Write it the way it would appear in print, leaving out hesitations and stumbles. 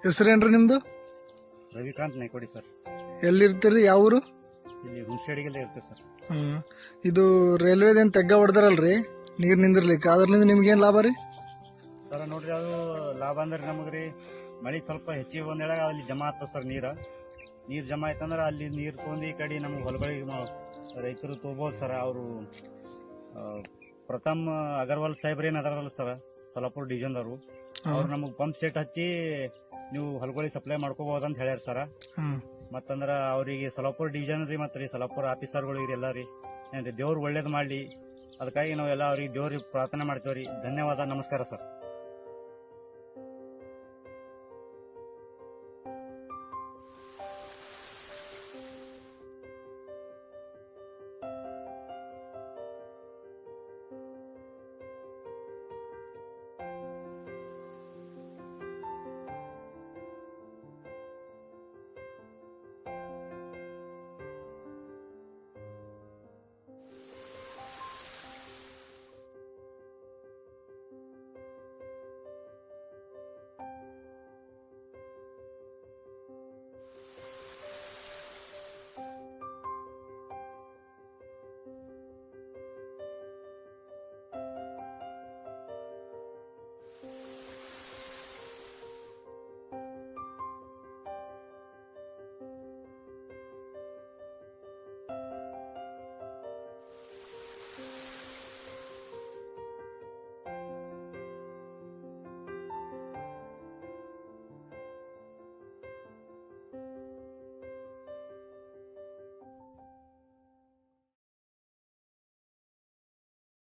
ಹೆಸರೇನ್ರಿ ನಿಮ್ದು? ರವಿಕಾಂತ್ ನಾಯ್ಕೋಡಿ ಸರ್. ಎಲ್ಲಿರ್ತೀರಿ? ಯಾವ ಊರು? ಇಲ್ಲಿ ಹುಣಸೇಡಿಗೆಲ್ಲ ಇರ್ತೀವಿ ಸರ್. ಇದು ರೈಲ್ವೆದೇನು ತೆಗ್ಗ ಹೊಡೆದಾರಲ್ರಿ ನೀರ್ ನಿಂದಿರ್ಲಿಕ್ಕೆ, ಅದ್ರಲಿಂದ ನಿಮ್ಗೇನ್ ಲಾಭ ರೀ? ಸರ್ ನೋಡ್ರಿ, ಅದು ಲಾಭ ಅಂದ್ರೆ ನಮಗ್ರಿ ಮಳಿ ಸ್ವಲ್ಪ ಹೆಚ್ಚಿಗೆ ಬಂದೇಳ ಅಲ್ಲಿ ಜಮಾ ಆಗ್ತದ ಸರ್. ನೀರ್ ಜಮಾ ಆಯ್ತಂದ್ರ ಅಲ್ಲಿ ನೀರ್ ತೊಂದು ಈ ಕಡೆ ನಮ್ಗೆ ಹೊಲಗಳಿಗೆ ರೈತರು ತಗೋಬಹುದು ಸರ್. ಅವರು ಪ್ರಥಮ್ ಅಗರ್ವಾಲ್ ಸಾಹೇಬ್ರ ಏನ್ ಅದಾರಲ್ಲ ಸರ್, ಸೊಲಾಪುರ ಡಿವಿಷನ್ದವರು, ಅವ್ರು ನಮಗ್ ಪಂಪ್ ಸೆಟ್ ಹಚ್ಚಿ ನೀವು ಹೊಲಗಳಿಗೆ ಸಪ್ಲೈ ಮಾಡ್ಕೋಬಹುದು ಅಂತ ಹೇಳ್ಯಾರ ಸರ್. ಮತ್ತಂದ್ರ ಅವ್ರಿಗೆ ಸೊಲಾಪುರ ಡಿವಿಷನ್ ರೀ ಮತ್ರಿ ಸೊಲಾಪುರ ಆಫೀಸರ್ಗಳಿಗೆ ಎಲ್ಲ ರೀ ಏನ್ರಿ ದೇವ್ರು ಒಳ್ಳೇದ್ ಮಾಡ್ಲಿ, ಅದಕ್ಕಾಗಿ ನಾವೆಲ್ಲ ಅವ್ರಿಗೆ ದೇವ್ರಿಗೆ ಪ್ರಾರ್ಥನೆ ಮಾಡ್ತೇವ್ರಿ. ಧನ್ಯವಾದ, ನಮಸ್ಕಾರ ಸರ್.